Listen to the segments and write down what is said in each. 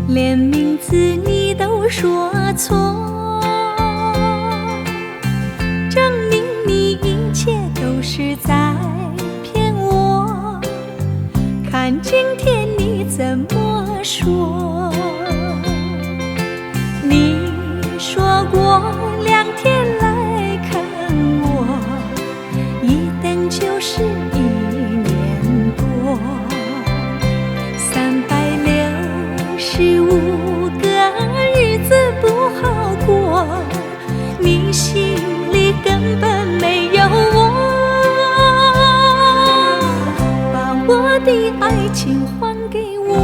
连名字你都说错，证明你一切都是在骗我。看今天你怎么说？你说过2天来看我，一等就是1年多，365个日子不好过，你心里根本没有我，把我的爱情还给我。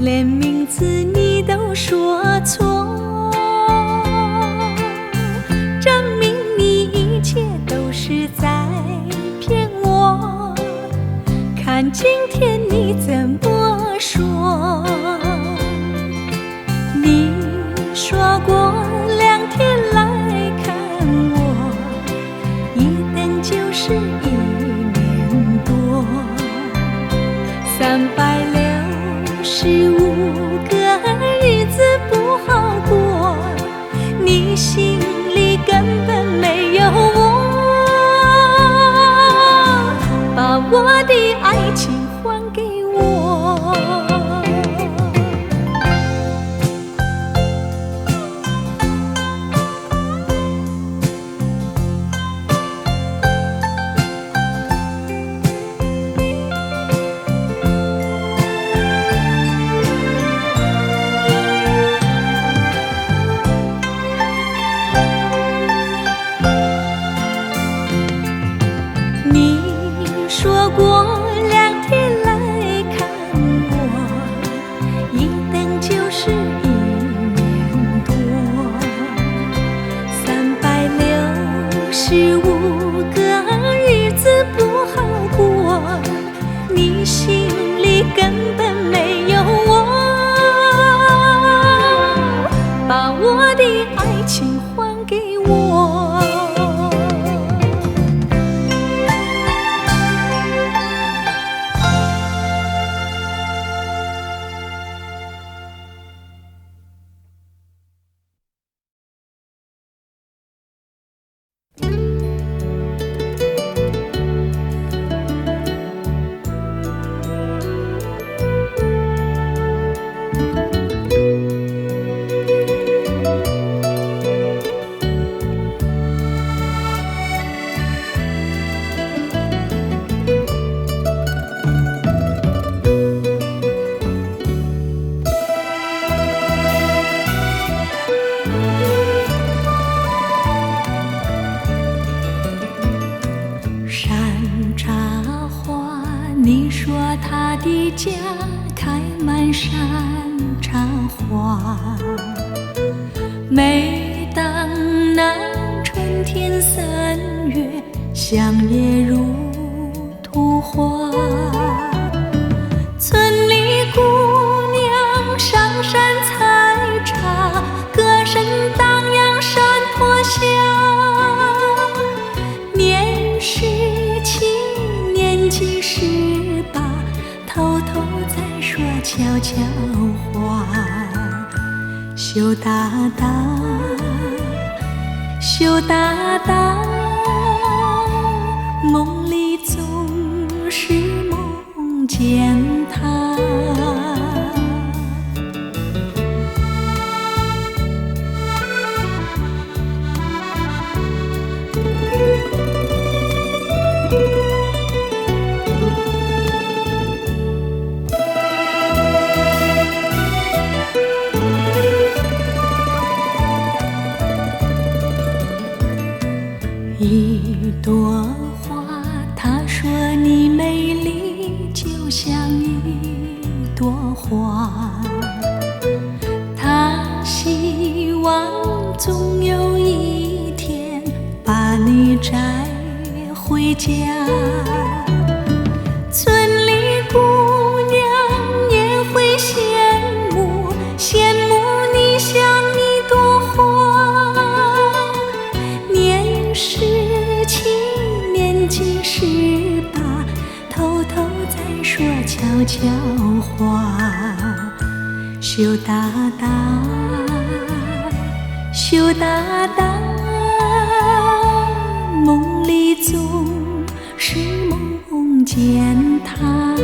连名字你都说错，证明你一切都是在骗我。看今天你怎么说？你说过2天来看我，一等就是1年多，365个日子不好过，你心里根本没有我，把我的爱情还给我。你说过2天来看我，一等就是1年多，365个日子不好过，你心里根本没有我，把我的爱情还给我。你说他的家开满山茶花，每当那春天3月，乡野如图画。村里姑娘上山采茶，歌声荡漾山坡下。年17，年纪18，偷偷在说悄悄话。羞答答，羞答答，梦里总是梦见他。一朵花，他说你美丽就像一朵花，他希望总有一天把你摘回家。在说悄悄话。羞答答，羞答答，梦里总是梦见他。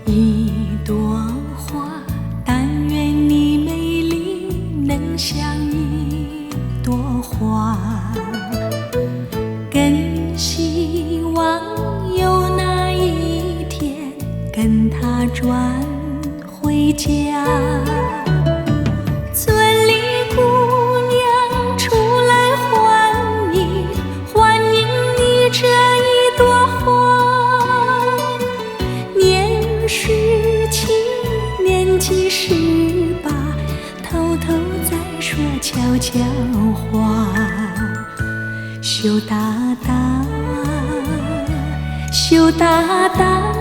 一朵花，但愿你美丽能像一朵花，更希望有那一天跟他转回家。村里姑娘出来欢迎，欢迎你这一朵花。年17，年纪18，偷偷在说悄悄话。羞答答，羞答答，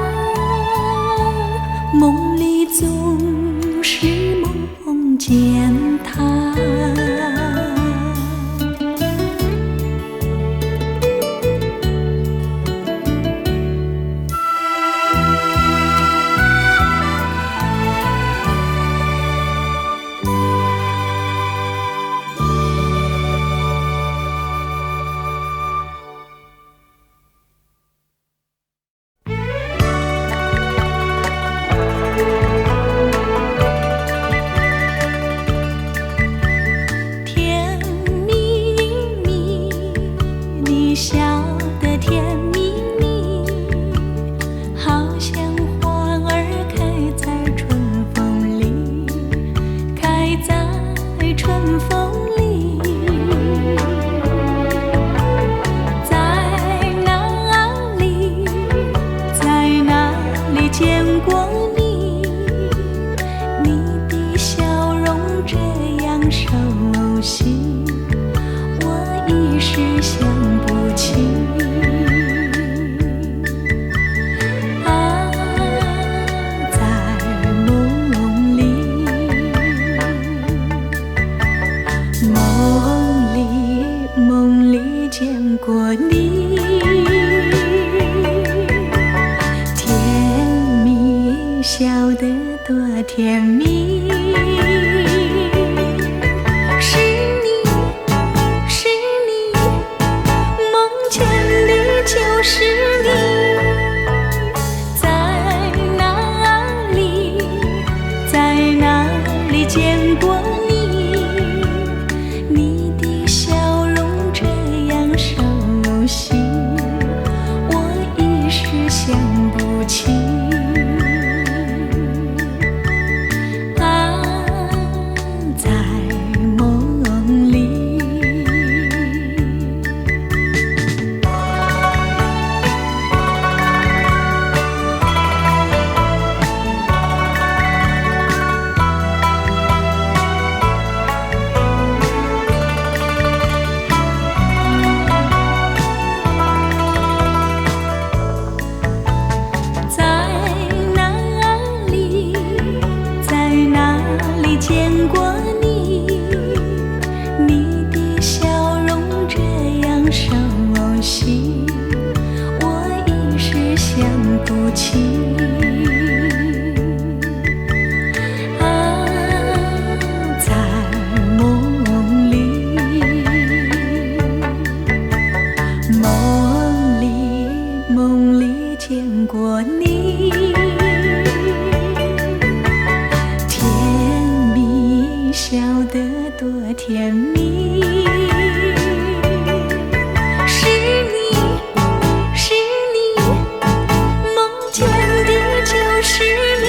梦里总是梦见他。笑得甜蜜蜜，好像花儿开在春风里，开在春风里。在哪里，在哪里见过你？你的笑容这样熟悉，我一时想不起。啊，在梦里，梦里见过你，甜蜜，笑得多甜蜜。是你，在哪里，在哪里见过你？你的笑容这样熟悉，我一时想不起。啊，在梦里。见过你，你的笑容这样熟悉，我一时想不起。啊，在梦里，梦里见过你。笑得多甜蜜，是你，是你，梦见的就是你。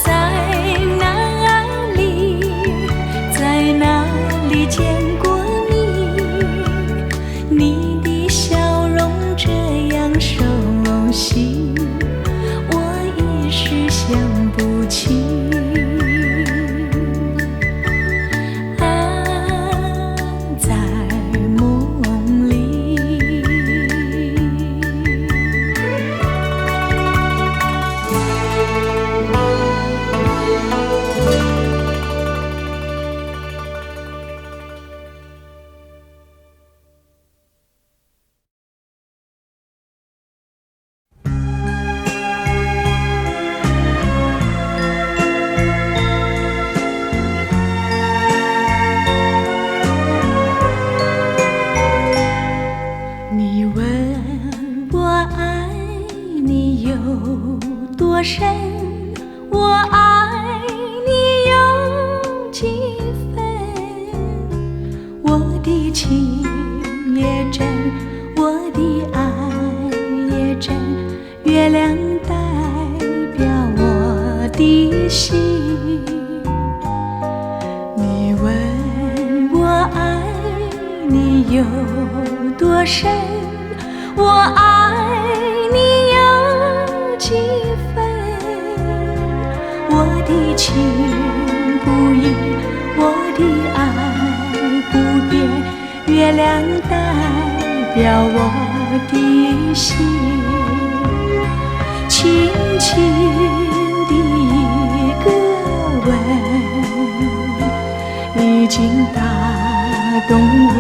在哪里，在哪里见过你？你的笑容这样熟悉，我一时想不起。啊，有多深，我爱你有几分。我的情不移，我的爱不变，月亮代表我的心，轻轻的一个吻，已经打动我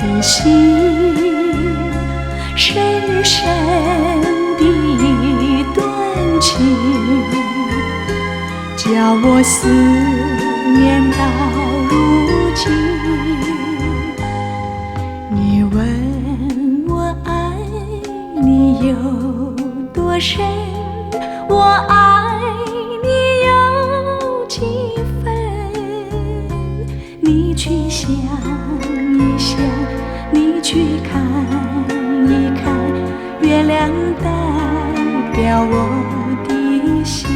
的心，深深的一段情，叫我思念到如今。你问我爱你有多深，我爱你有几分。你去想一想，你去看一看，月亮代表我的心。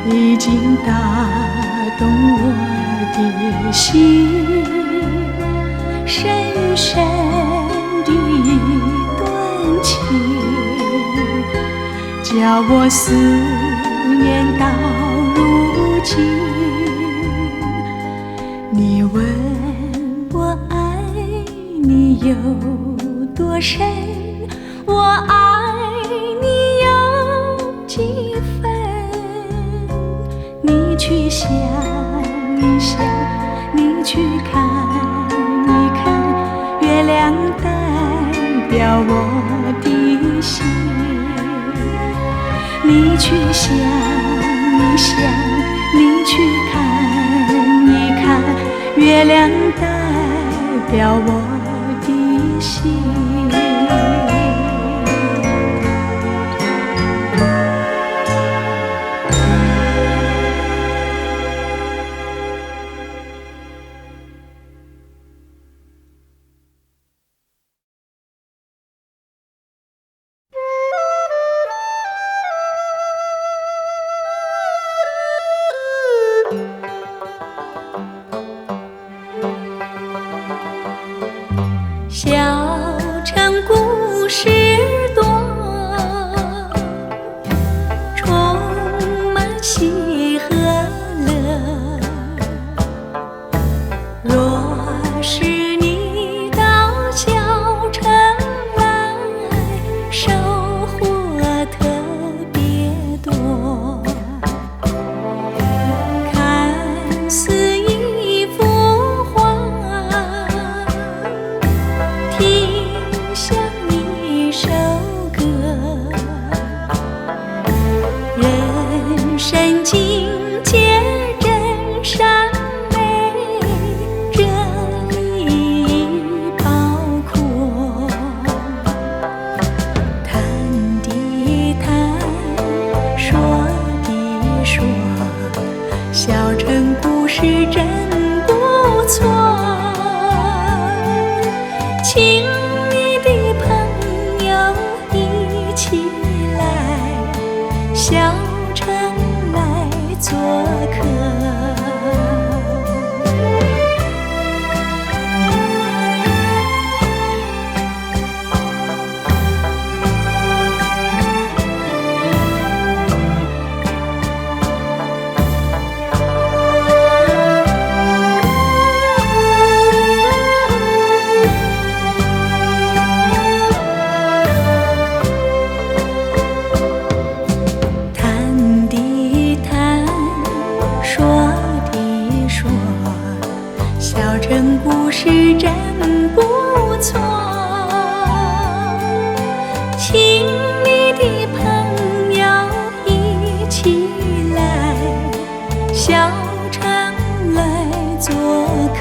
已经打动我的心，深深的一段情，叫我思念到如今。你问我爱你有多深，我爱你有几分。你去想一想，你去看一看，月亮代表我的心。你去想一想，你去看一看，月亮代表我的心。小城故事多，充满喜和乐。若是你到小城来，收获特别多。看似一幅画，听像一首歌，人生境界真善美，这里包括。谈的谈，说的说，小城故事真不错。请你的朋友一起来小城来做客。谈的谈，说的说，小城故事真不错。请你的朋友一起来小城来做客。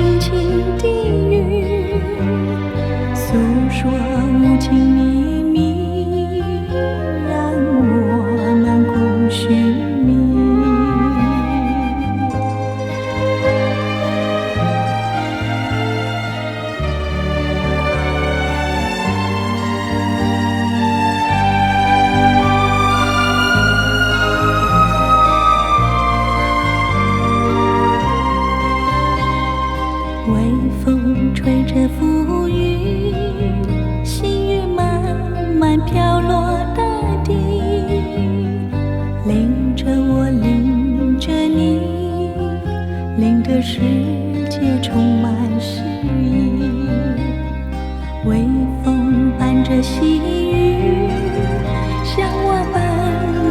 轻轻低语，诉说无情秘密，让我们共寻觅。微风吹着浮云，细雨慢慢飘落大地，淋着我，淋着你，令这世界充满诗意。微风伴着细雨，向我伴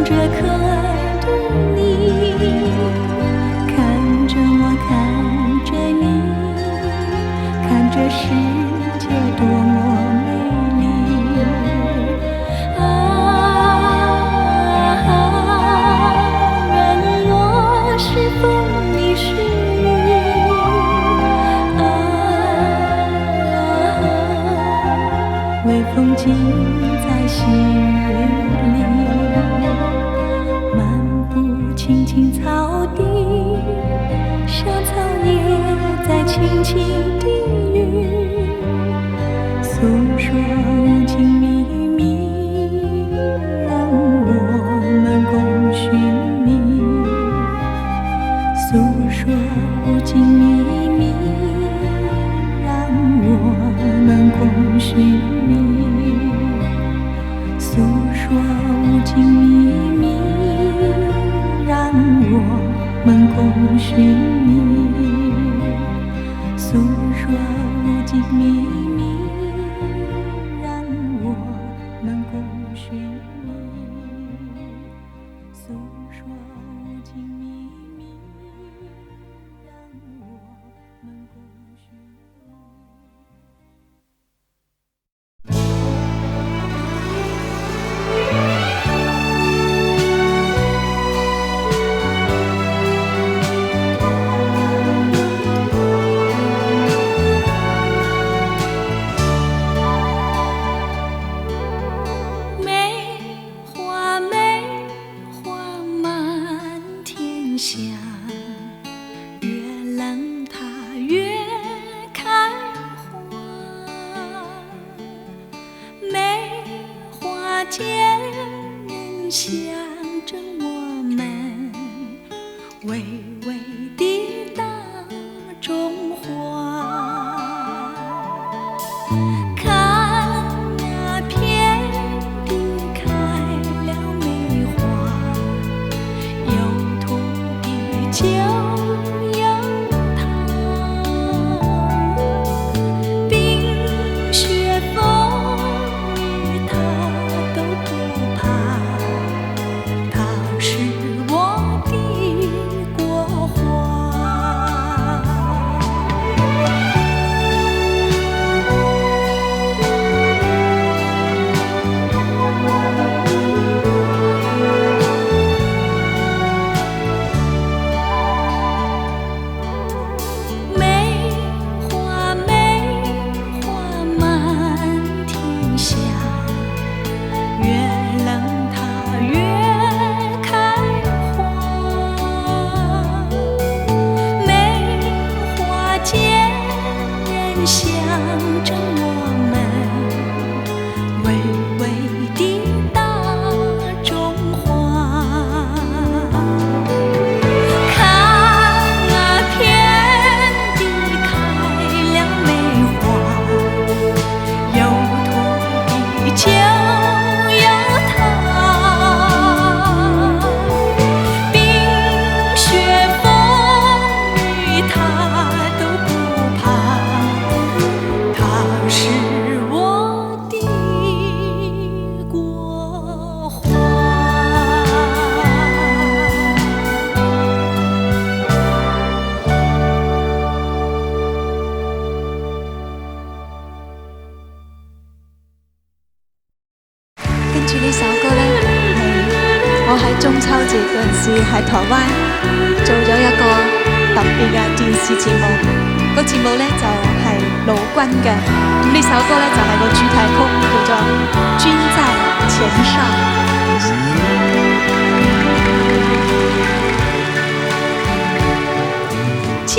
着可爱的你，看着我，看着你，看这世界多么美丽啊！任我是风你是雨啊，微风尽在细雨里，漫步青青草地，小草也在轻轻低语，诉说无情秘密，让我们共寻觅。诉说无情秘密，让我们共寻觅。诉说无情秘密，让我们共寻觅。诉说无尽秘密，让我们共寻觅。诉说无尽秘密，让我们共寻觅。见人想着我们，微微地大中华。看那遍地开了梅花，有土地就有它，冰雪风雨它都不怕，它是我的国花。梅花满天下，越冷它越开花。梅花见人想着我们，微微地大中华。看那遍地开了梅花，有土地就有它，冰雪风雨它都不怕，它是我的国花。跟住呢首歌呢，係我喺中秋節嗰陣時喺台灣做咗一個特別嘅電視節目，個節目呢就係盧軍嘅，咁呢首歌呢就係個主題曲，叫做《君在前上》。今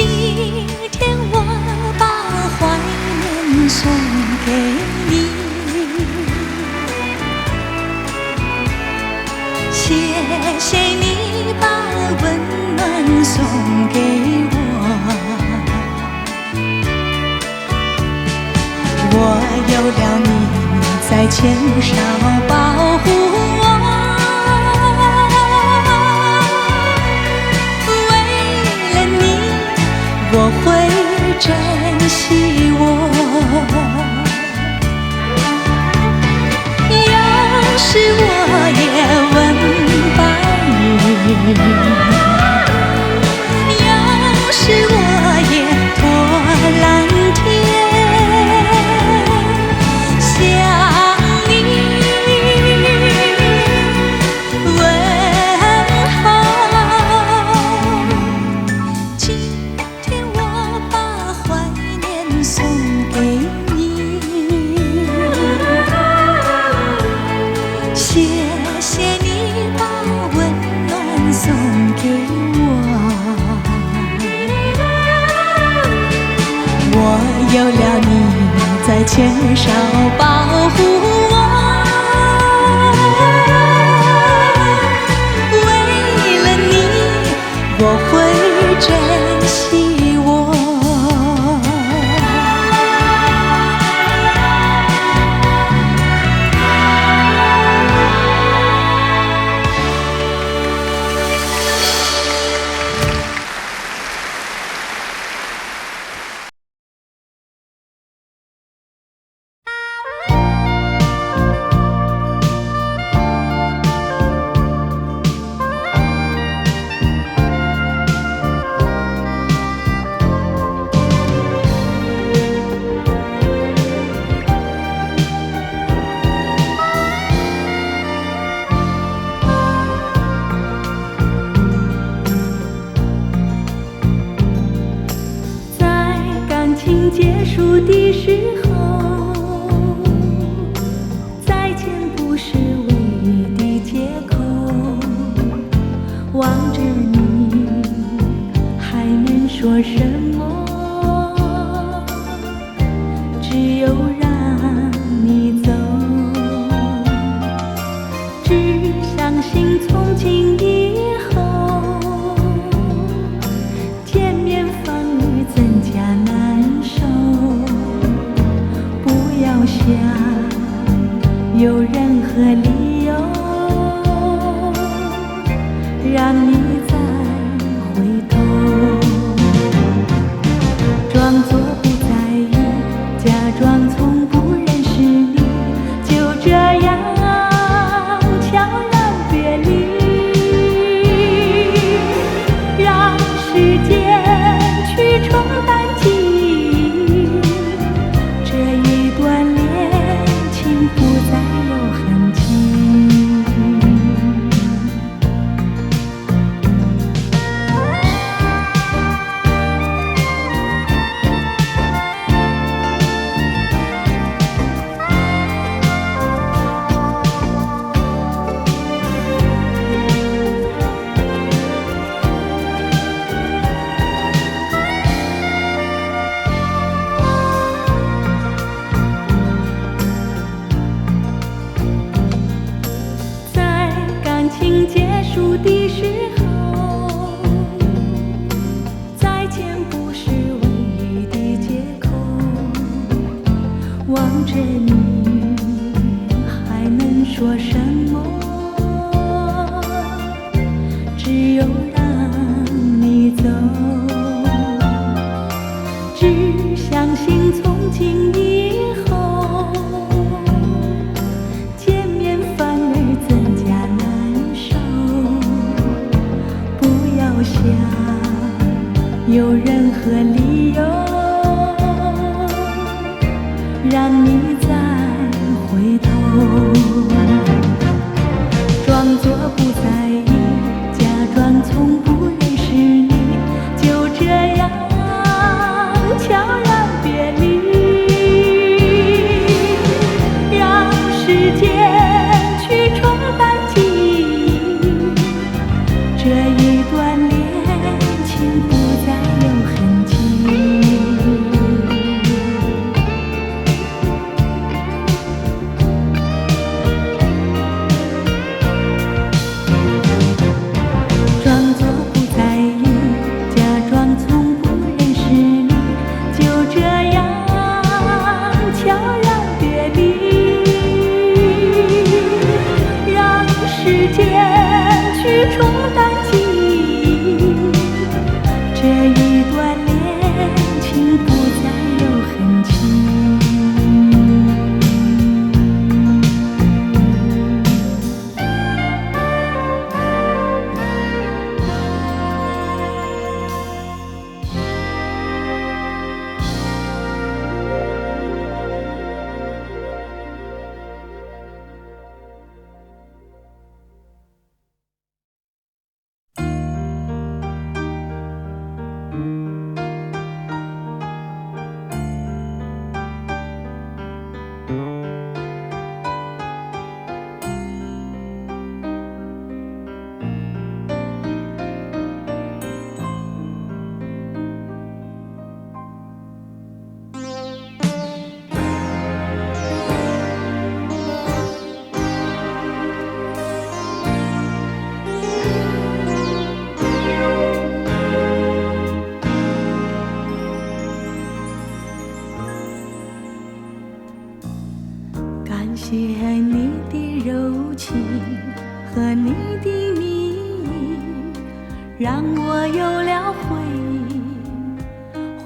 天我把懷念送給你，謝謝你把溫暖送給我有了你在前哨保護我，為了你我會珍惜我。要是我也吻白你，要是我也托藍天有了你在前哨保護我，為了你我會珍惜我。結束的時候，再見不是唯一的借口，望着你還能說什麼？只有讓你走，只相信從今以後見面反而增加難受，不要想有任何理由讓你再回頭，裝作不在意，假裝從不認識你，就這樣悄然別離，讓時間去沖淡記憶，這一段戀情不再有痕跡。結束的時候，再見不是唯一的借口，望着你還能說什麼？只有讓你走，只相信從今以後見面反而增加難受，不要想有任何理由讓你再回頭，裝作不在意，假裝從不認識你，就這樣悄让我有了回忆，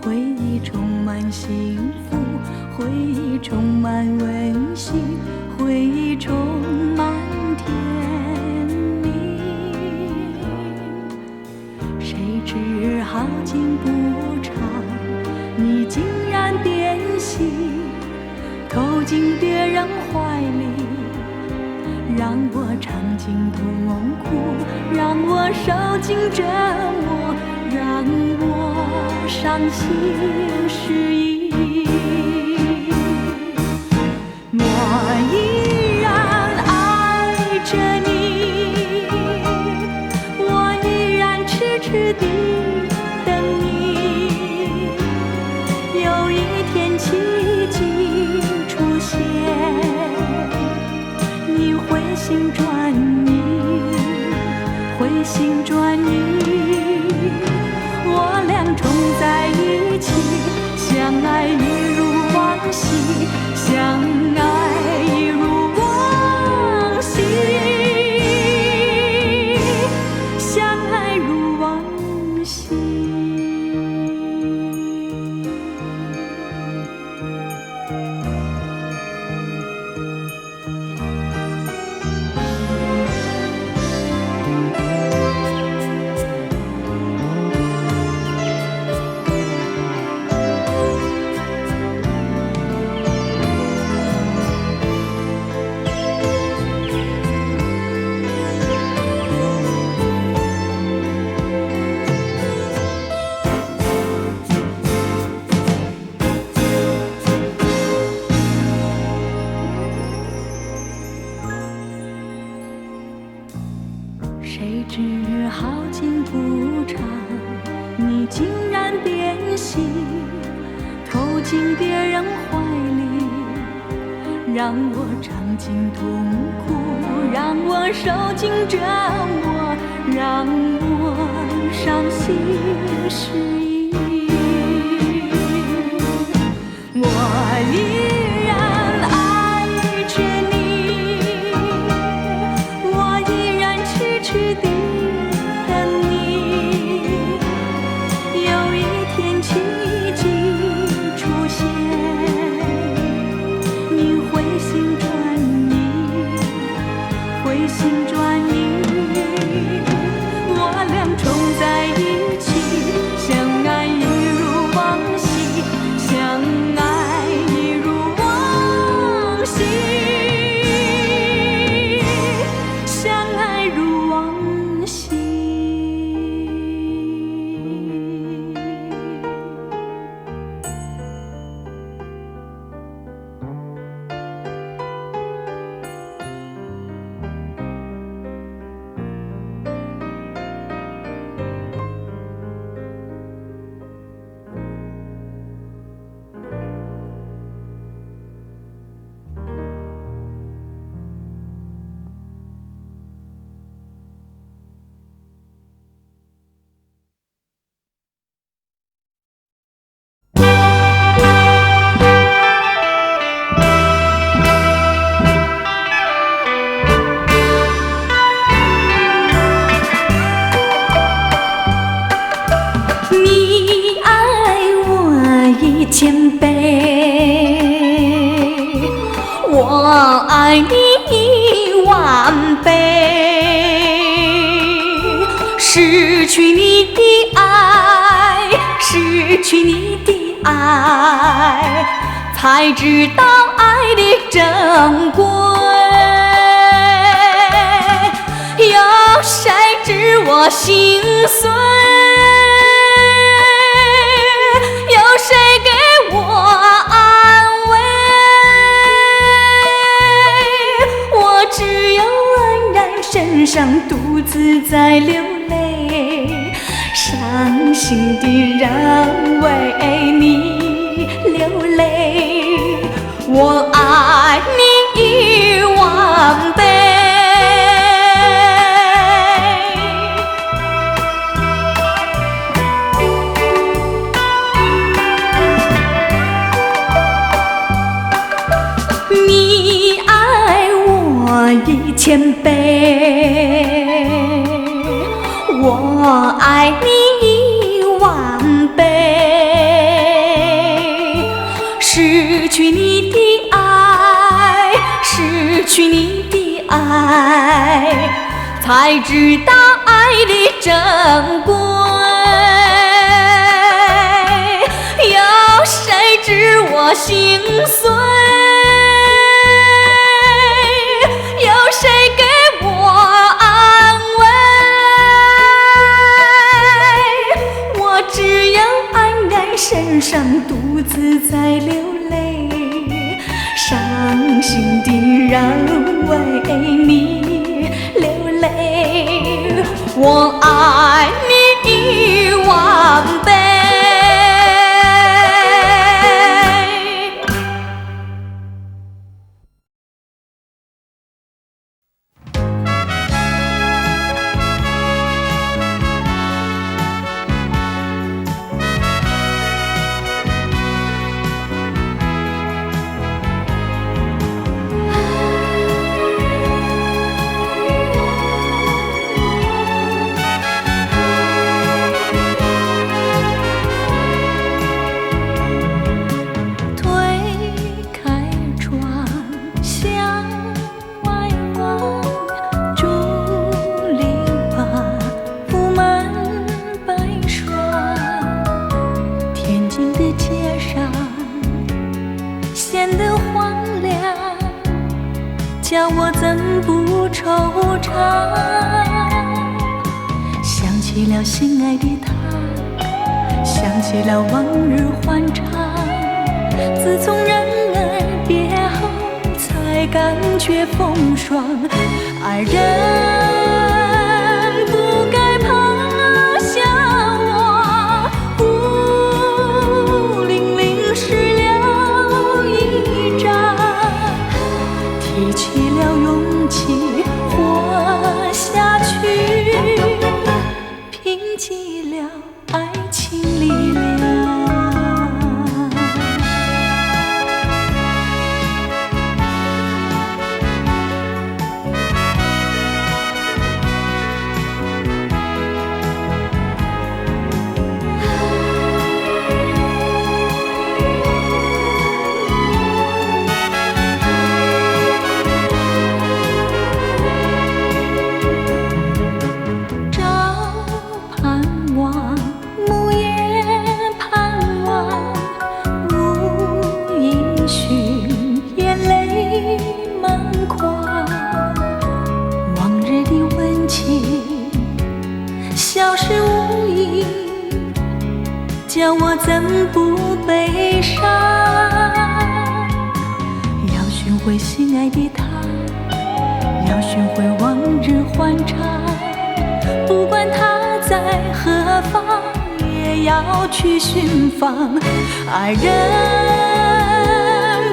回忆充满幸福，回忆充满温馨，回忆充满甜蜜。谁知好景不长，你竟然变心，投进别人怀里，让我尝尽痛苦，让我受尽折磨，让我伤心失意。我依然爱着你，我依然痴痴地等你，有一天奇迹出现，你回心转意，回心转意，我俩重在一起，相爱一如往昔，相爱一如往昔，相爱如往昔。谁知好景不长，你竟然变心，投进别人怀里，让我尝尽痛苦，让我受尽折磨，让我伤心失意。我依然爱着你，我依然痴痴地等你，有一天奇迹出现，你回心转意，回心转意，我俩重在一起，相爱一如往昔，相爱一如往昔，相爱如往昔。你爱我1000倍，我爱你10000倍。失去你的爱，失去你的爱，才知道爱的珍贵。有谁知我心碎？有谁给我安慰？我只有黯然神伤，独自在流泪，伤心的人为你流泪。我爱你10000倍。你爱我1000倍，我爱爱你1万倍，失去你的爱，失去你的爱，才知道爱的珍贵。有谁知我心碎？有谁给我安慰？我只有黯然神伤，独自在流泪，伤心的人为你流泪。我爱你1万倍。叫我怎不惆怅？想起了心爱的他，想起了往日欢畅。自从人儿别后，才感觉风霜。爱人不该抛下我，孤零零湿了一张。提起了勇气活下去，拼起了爱情力量。消失无影，叫我怎不悲伤？要寻回心爱的他，要寻回往日欢畅。不管他在何方，也要去寻访。爱人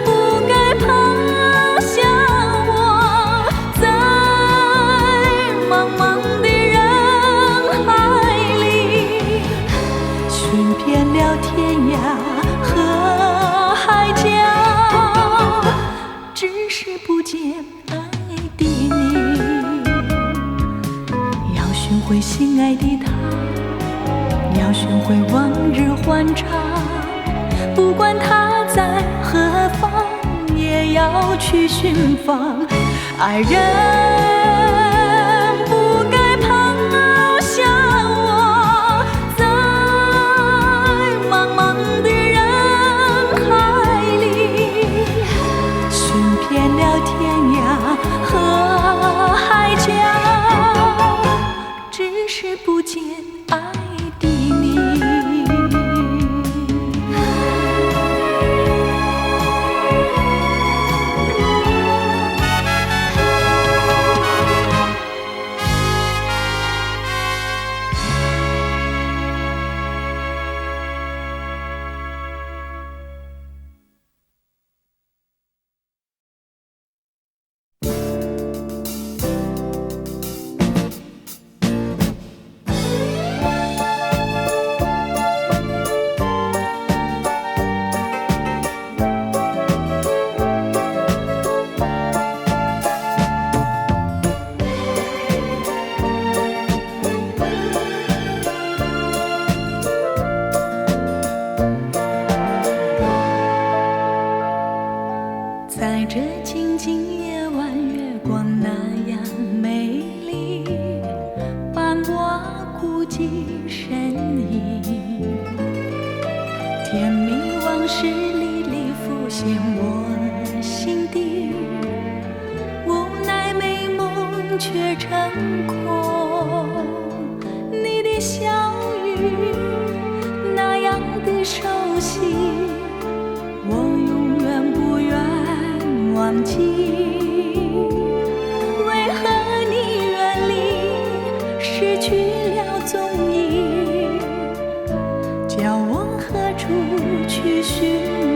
不该抛下我，在茫茫的遍了天涯和海角，只是不见爱的你。要寻回心爱的他，要寻回往日欢畅。不管他在何方，也要去寻访。爱人不该抛下我，天涯和海角，只是不见爱的你。孤寂身影，甜蜜往事历历浮现我心底，无奈美梦却成空。你的笑语那样的熟悉，我永远不愿忘记。为何你远离，失去了踪影，叫我何处去寻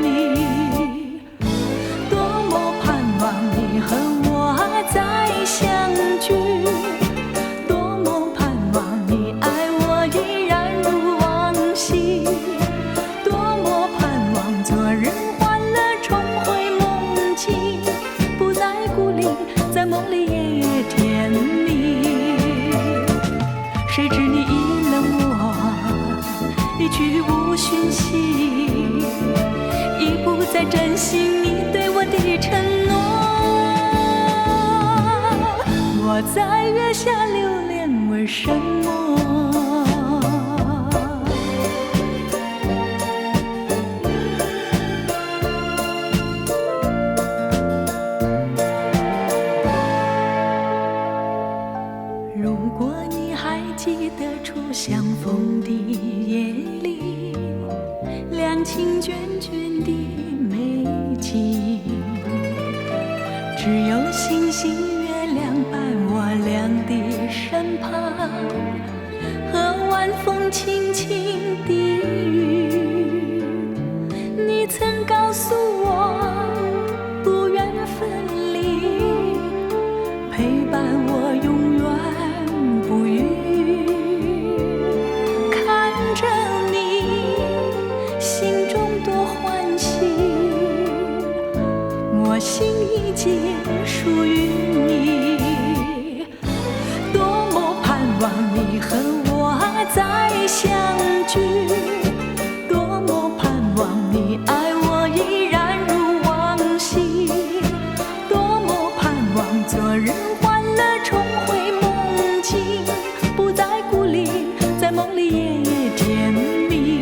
你？多么盼望你和我再相聚，多么盼望你爱我依然如往昔，多么盼望昨日欢乐重回梦境，不再孤零，在梦里夜夜甜蜜。谁知你已冷我，一去无讯息，已不再珍惜你对我的承诺。我在月下流连，为什么？如果你还记得初相逢的夜里，两情眷眷的美景，只有星星月亮伴我俩的身旁，和晚风轻轻的雨。你曾告诉我不愿分离，陪伴我永远不渝。看着你，心中多欢喜，我心已经属于你。多么盼望你和我再相聚，多么盼望你爱我依然如往昔，多么盼望昨日欢乐重回梦境，不再孤零，在梦里夜夜甜蜜。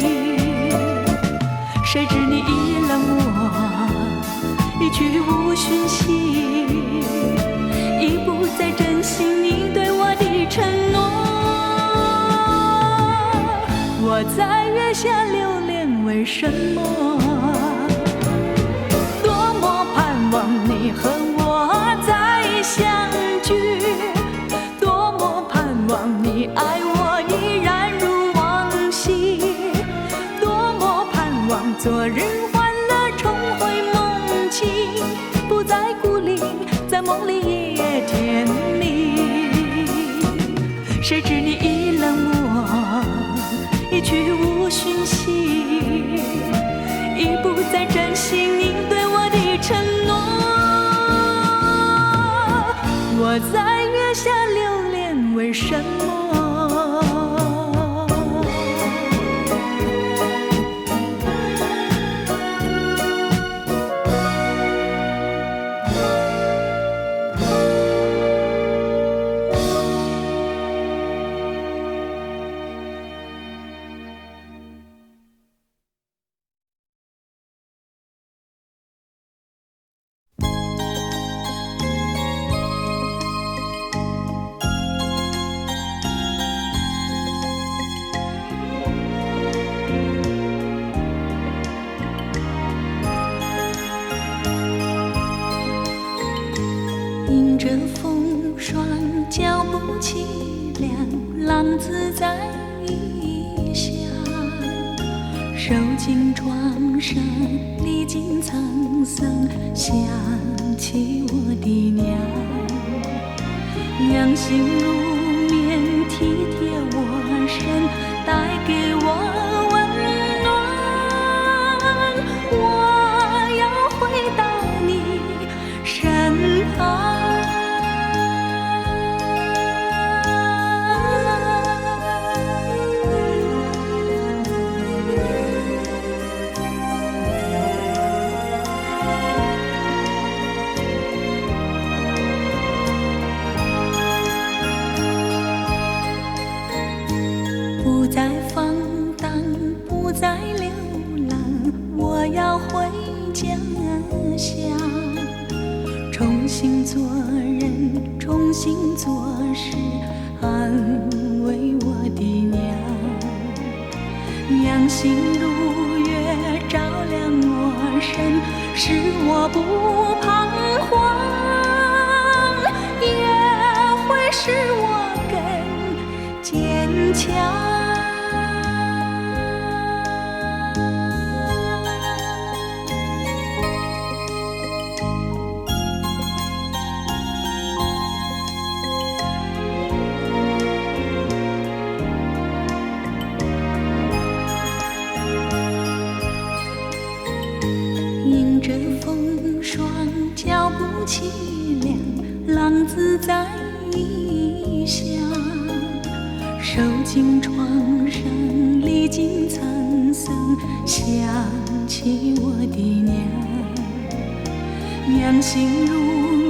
谁知你已冷我，一去无讯息，已不再珍惜你对我的承诺。我在月下流连，为什么？多么盼望你和我再相聚，多么盼望你爱我依然如往昔，多么盼望昨日欢乐重回梦境，不再孤零，在梦里夜夜甜蜜。谁知你已冷我，一去无讯息，已不再珍惜你对我的承诺。我在月下流连，为什么？迎着风霜，脚步凄凉，浪子在异乡，受尽创伤，历经沧桑，想起我的娘，娘心如棉，体贴我身，带给我温暖。我要回到你身旁。再放荡，不再流浪，我要回家乡，重新做人，重新做事，安慰我的娘。娘心如月，照亮我身，使我不彷徨，也会使我更坚强。迎着风霜，脚步凄凉，浪子在异乡，受尽创伤，历经沧桑，想起我的娘。娘心如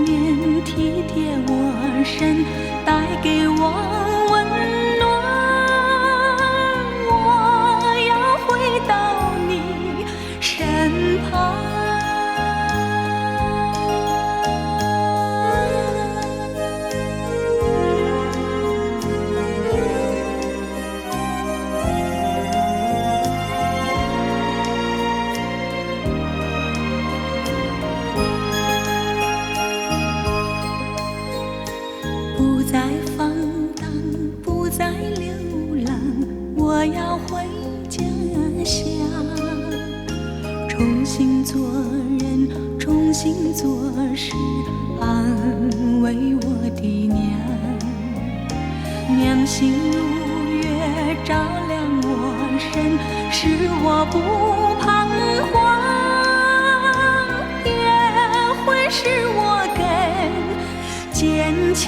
棉，体贴我身，带给我温暖。我要回到你身旁。不再放荡，不再流浪，我要回家乡，重新做人，重新做事，安慰我的娘。娘心如月，照亮我身，使我不彷徨，也会使我更坚强。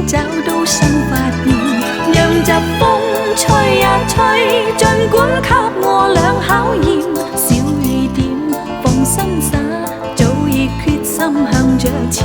找到新發現，讓疾風吹呀吹，儘管給我倆考驗，小雨點放心灑，早已決心向着前。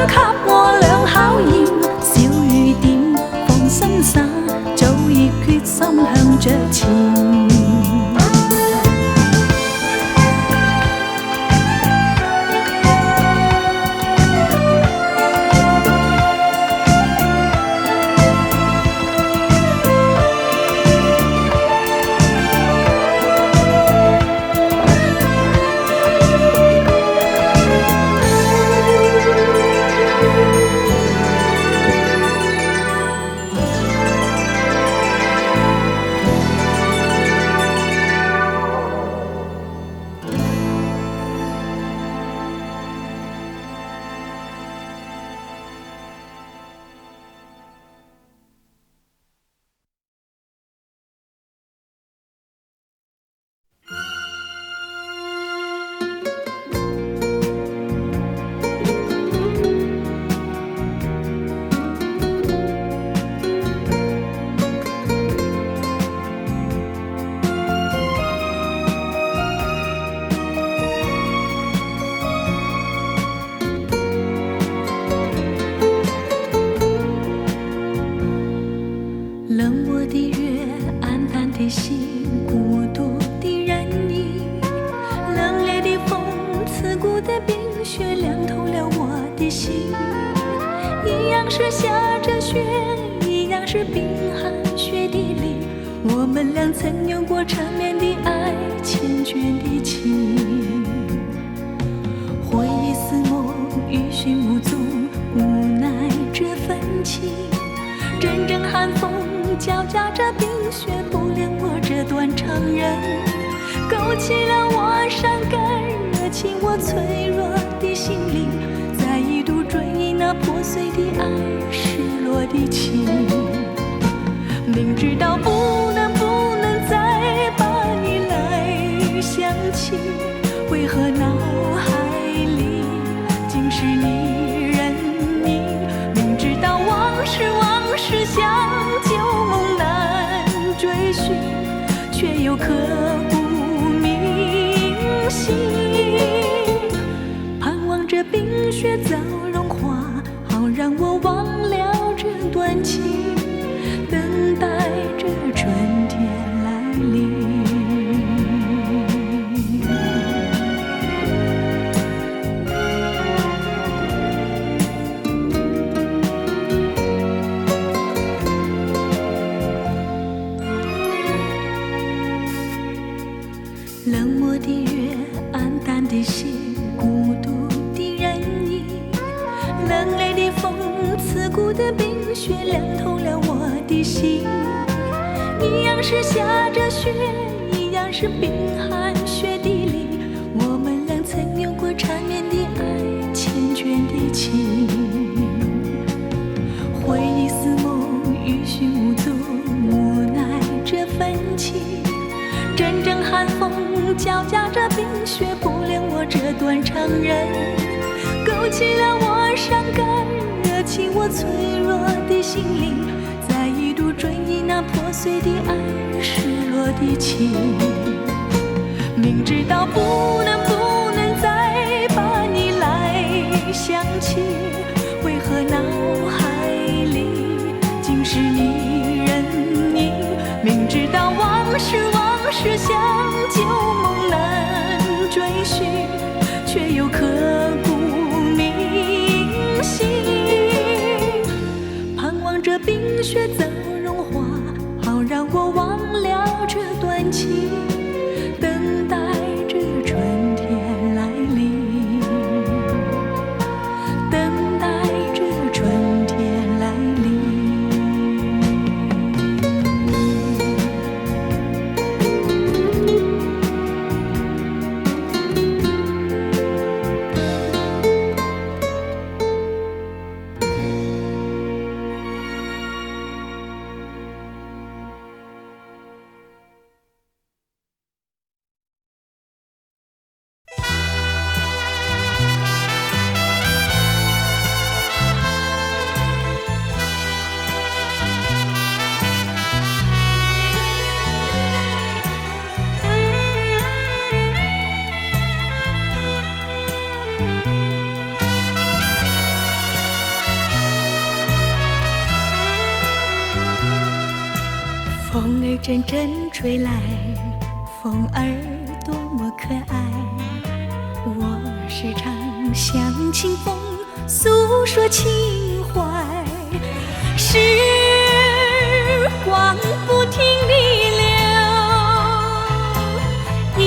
给我兩考驗，小雨點放心灑，早已決心向着前。是下着雪，一样是冰寒雪地里，我们俩曾有过缠绵的爱，缱绻的情。回忆似梦，余寻无踪，无奈这份情。阵阵寒风交加着冰雪，不恋我这段长人，勾起了我伤感，热情我脆弱的心灵。再一度追忆那破碎的爱，失落的情。明知道不能再把你来想起，为何脑海里尽是你人影？明知道往事像旧梦难追寻，却又刻骨铭心。盼望着冰雪早融化，好让我忘了这段情，等待着春天来临。冷漠的月，暗淡的心，孤独的人影，冷冽的风，刺骨的冰雪，凉透了我的心。一样是下着雪，一样是冰寒雪地里，我们俩曾有过缠绵的爱，缱绻的情。回忆似梦，余寻无踪，无奈这份情。阵阵寒风交加着冰雪，不恋我这段长人，勾起了我伤感，热起我脆弱的心灵。再一度追忆那破碎的爱，失落的情。明知道不能再把你来想起，为何脑海里尽是你人影？明知道往事像旧梦难追寻，却又刻骨铭心。盼望着冰雪早融化，好让我忘了这段情，等待着春天来临，等待着春天来临。阵阵吹来，风儿多么可爱。我时常向清风诉说情怀，时光不停地流，一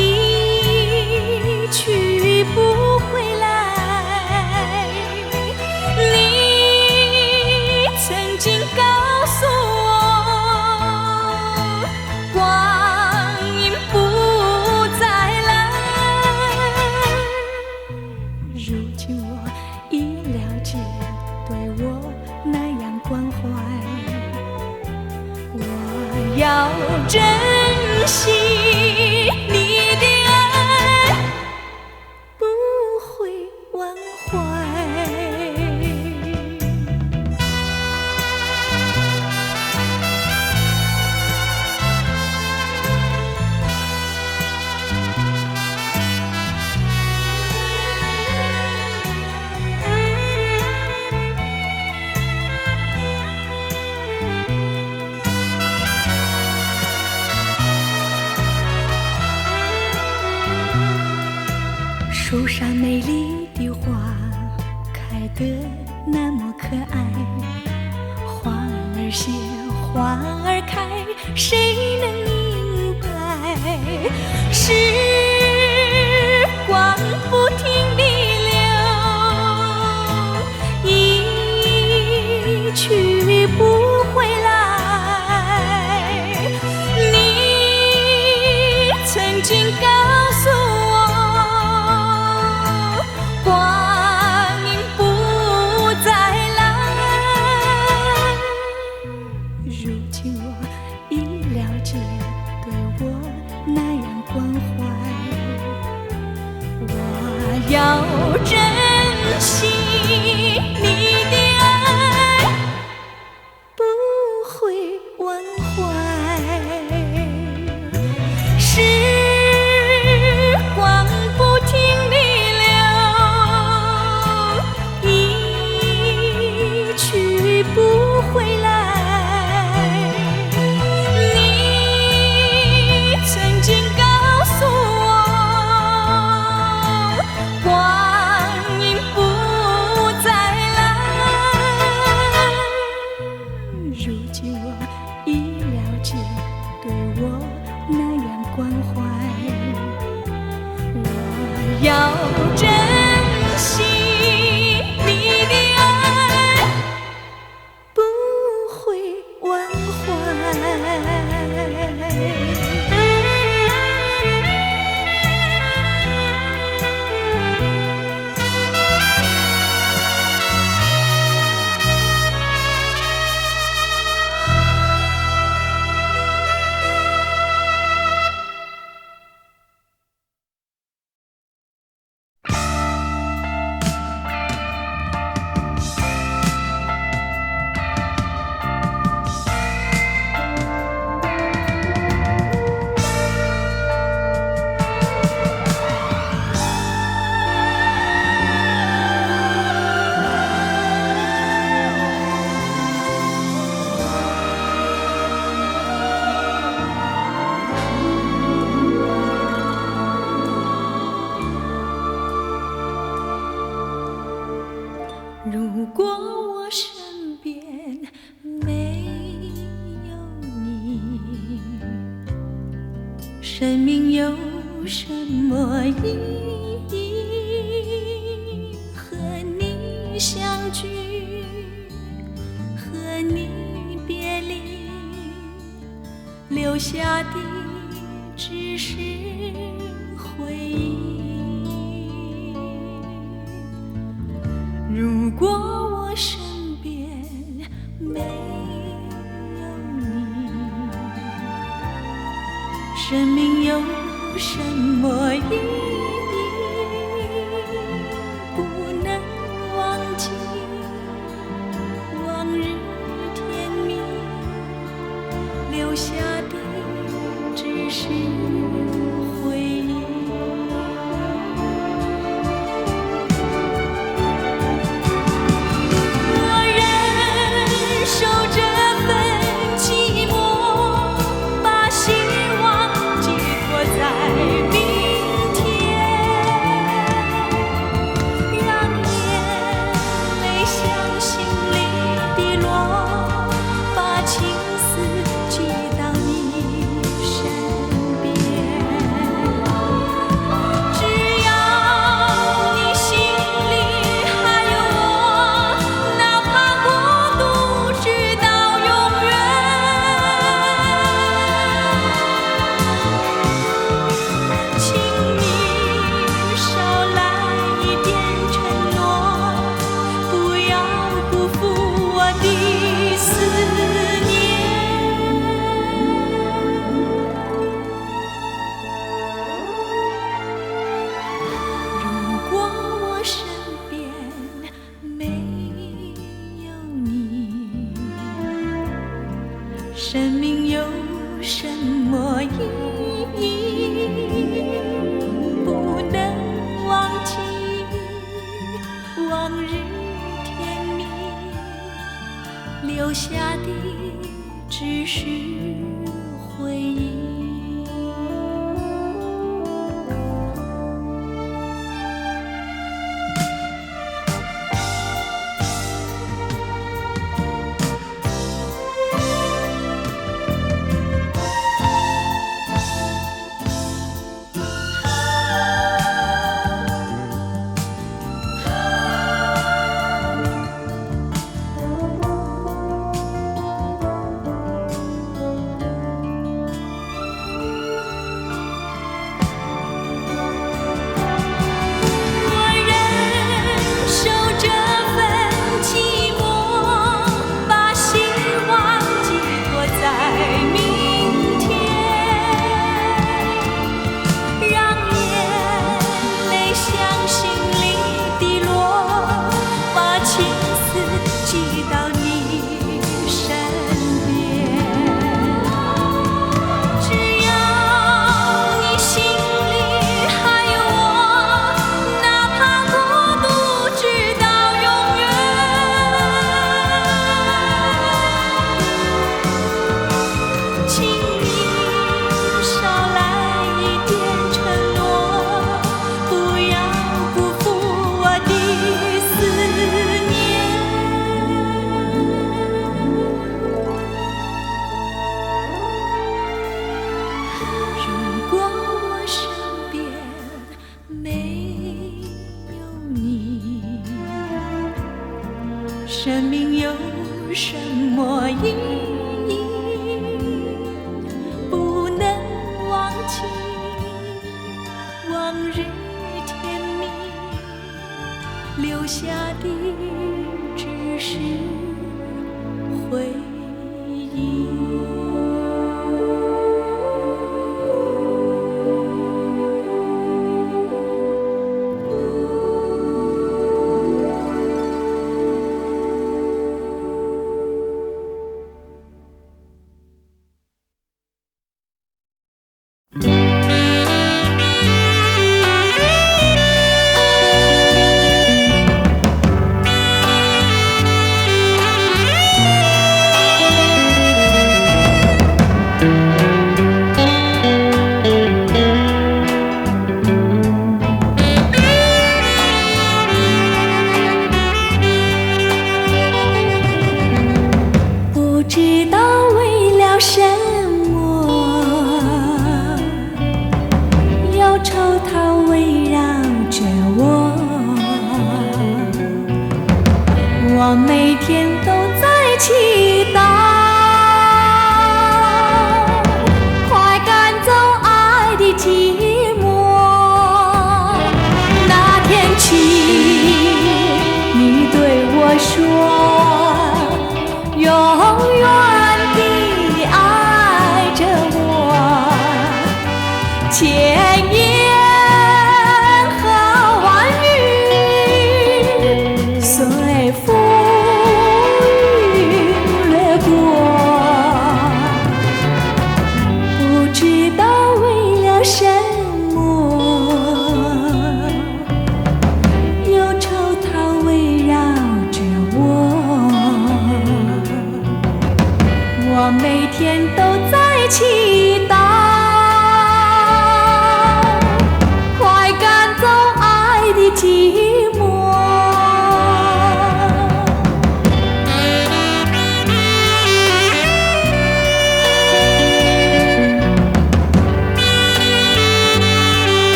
去不回来。你曾经告诉我，光阴不再来。如今我已了解，对我那样关怀，我要珍惜你的爱，不会忘怀。树上美丽的花开得那么可爱，花儿谢，花儿开，谁能明白？时光不停地流，一去不回来。你曾经告诉我，光阴不再来。如今我已了解，对我那样关怀，我要珍惜你的爱，不会忘怀。时光不停地流，一去不回来。你曾经告诉我，光阴不再来。如今我已了解，对我那样关怀，我要珍惜你的爱，不会忘怀。如果我身边没有你，生命有什么意义？和你相聚，和你别离，留下的只是回忆。如果我身边没有你，生命有什么意义？不能忘记往日甜蜜，留下的只是回忆。往日甜蜜，留下的只是回忆。生命有什么意义？不能忘记往日甜蜜，留下的只是回忆。我每天都在祈祷，快赶走爱的寂寞。那天起，你对我说，永远地爱着我，千言。风雨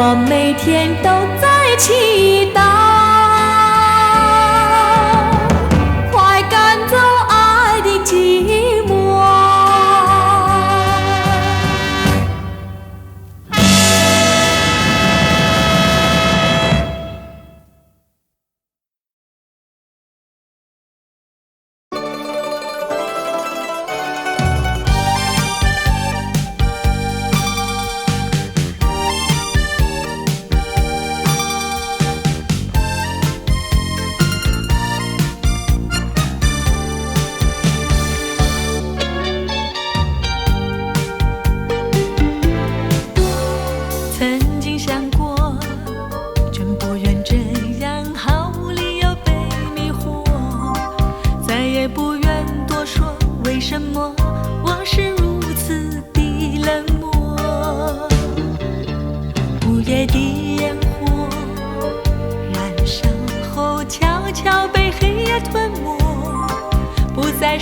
我每天都在祈祷，快赶走爱的寂寞。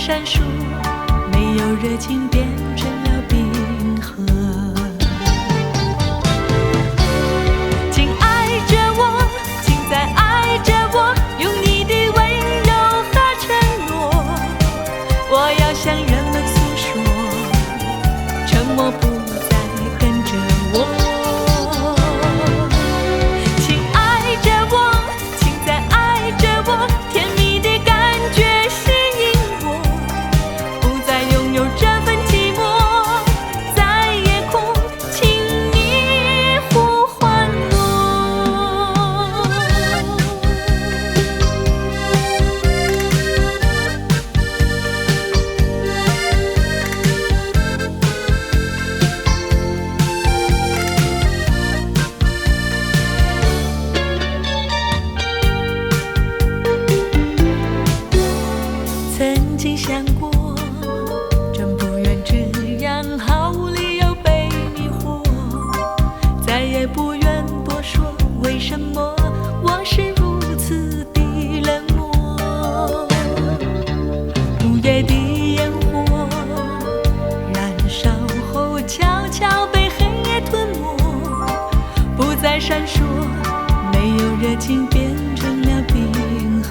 闪烁，没有热情变成了冰河。请爱着我，请再爱着我，用你的温柔和承诺。我要向人们诉说，沉默不再跟着我。请爱着我，请再爱着我，甜蜜的感觉吸引我。拥有这份寂寞，在夜空，请你呼唤我。曾经想过，毫无理由被迷惑，再也不愿多说为什么我是如此的冷漠。午夜的烟火燃烧后悄悄被黑夜吞没，不再闪烁，没有热情变成了冰河。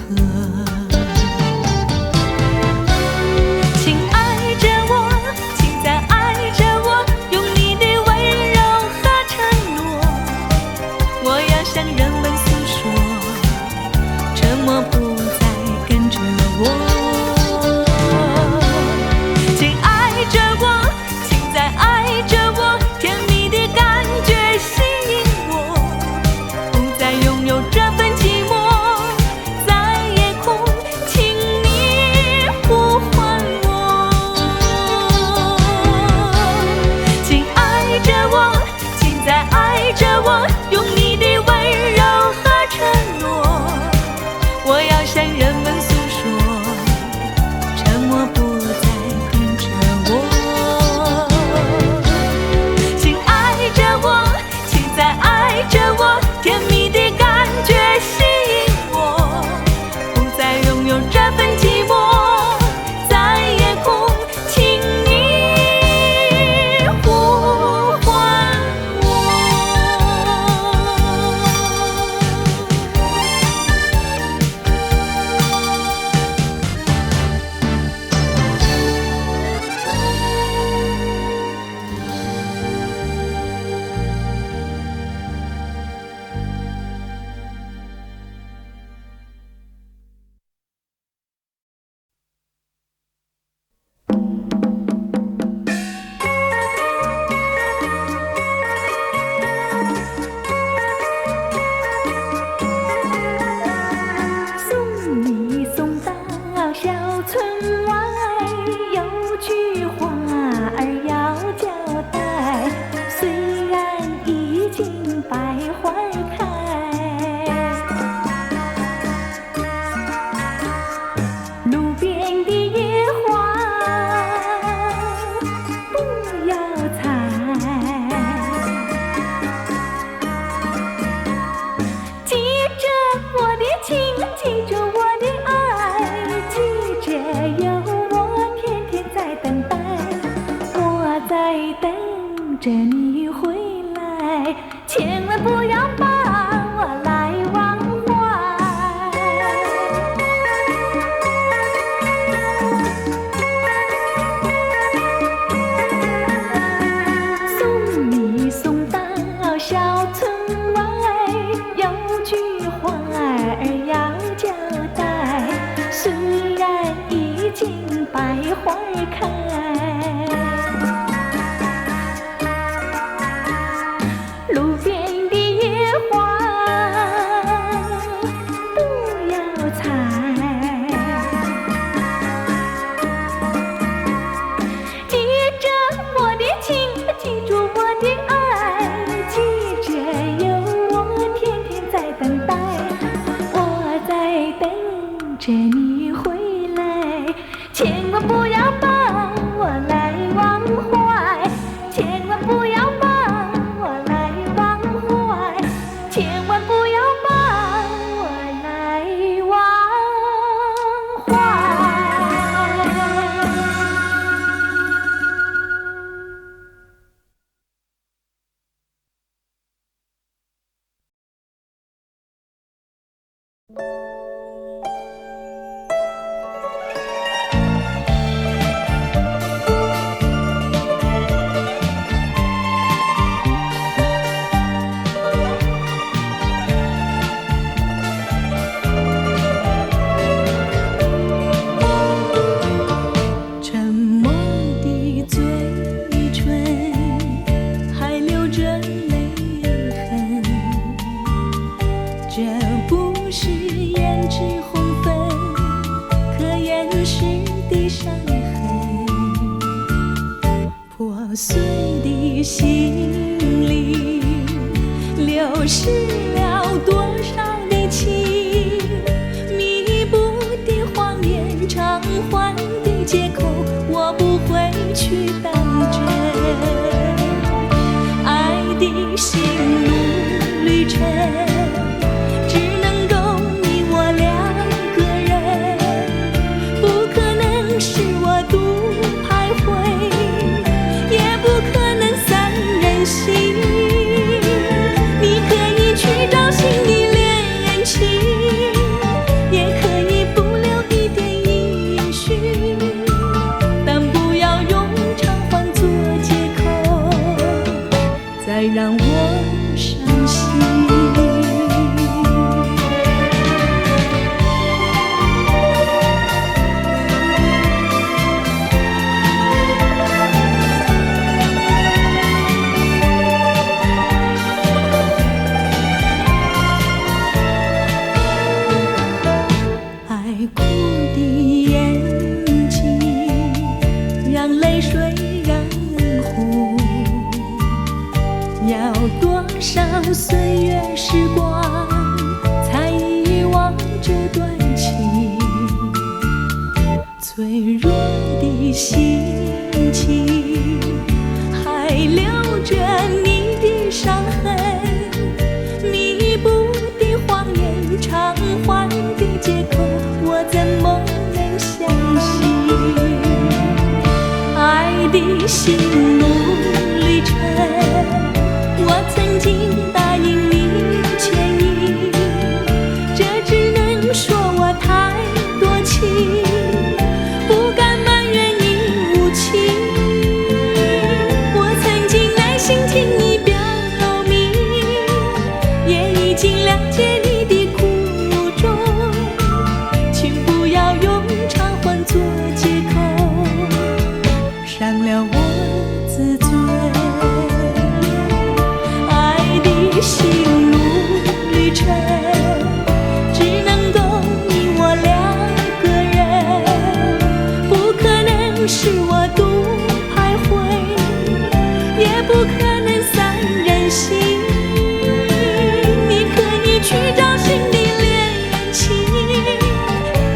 在等着你回来，千万不不要把我来忘怀。送你送到小村外，有句话儿要交代。虽然已经百花开，路边的野花不要采。记着我的情，记住我的爱，记着有我天天在等待。我在等着你回来，千万不要把我来忘怀，千万不要把我来忘怀，千万不要把我来忘怀。沉默的嘴唇还留着泪痕，这不是胭脂红粉可掩饰的伤痕。破碎的心里流失了多少的情，弥补的谎言，偿还的借口，我不会去当真。爱的心路旅程，只能够你我两个人，不可能是我独徘徊，也不可能三人行。你可以去找新的恋情，也可以不留一点音讯，但不要用偿还做借口，再让我伤心。爱哭的眼睛，让泪水染红。要多少岁月时光，才遗忘这段情？脆弱的心情，还留着你的伤痕，弥补的谎言，偿还的借口，我怎么能相信？爱的心路旅程，我曾经答应你牵引，这只能说我太多情，不敢埋怨你无情。我曾经耐心听你表明，也已经了解你的苦衷，请不要用偿还做借口，伤了我自尊。爱的心路旅程，只能够你我两个人，不可能是我独徘徊，也不可能三人行。你可以去找新的恋情，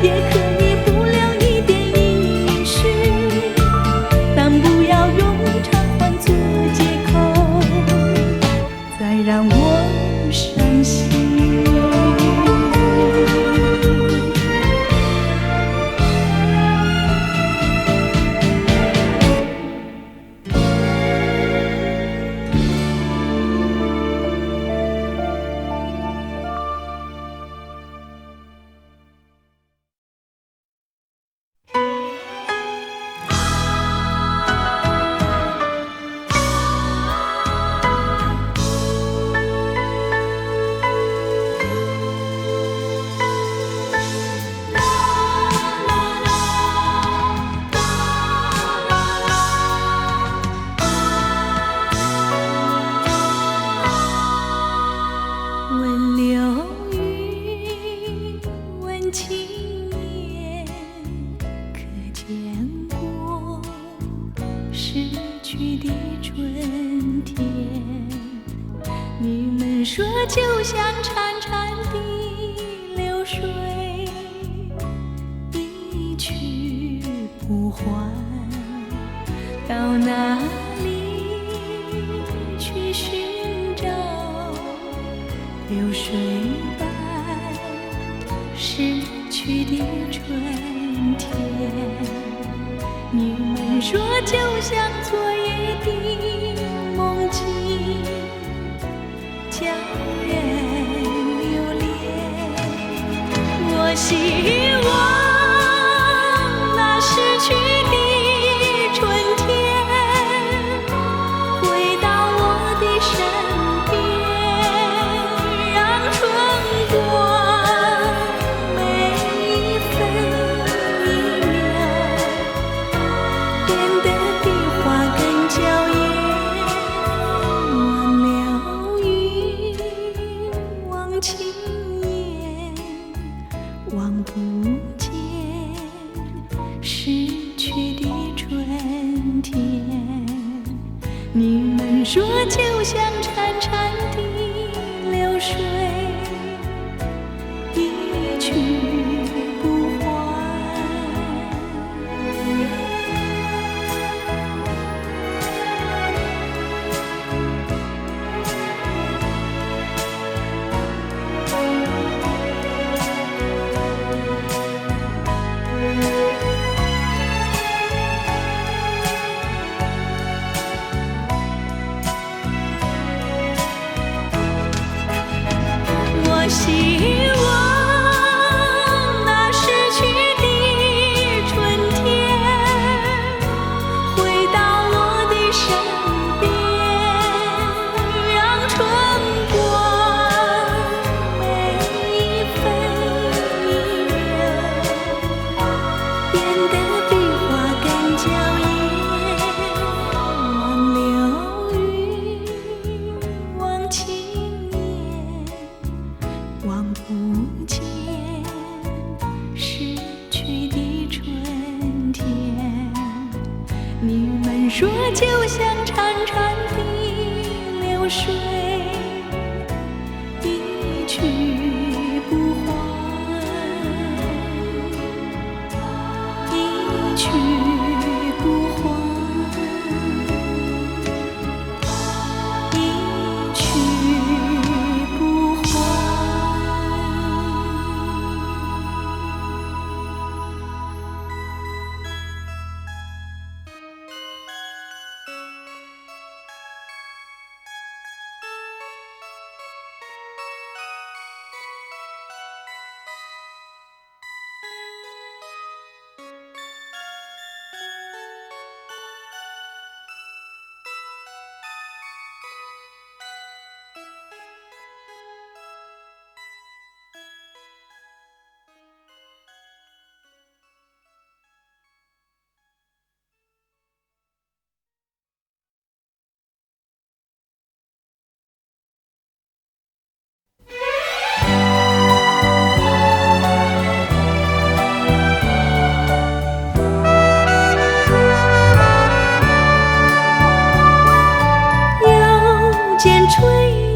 也可以不留一点音讯，但不要用偿还做借口，再让我伤心。说就像潺潺的流水，一去不还。到哪里去寻找流水般逝去的春天？你们说就像昨夜的梦境，叫人留恋。我希望那逝去的春天回到我的身边，让春光每一分一秒变得比花更娇艳。忘了云，忘情眼，望不见逝去的春天。你们说就像潺潺的流水，一去不还。我希望那逝去的春天回到我的身边，让春光每一分一秒变得比花更娇艳。忘流云，忘情眼，望不见逝去的春天。你们说就像潺潺的流水，一去不还，一去不还，一去不还。又见炊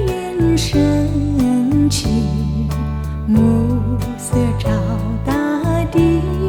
烟升起，暮色照大地。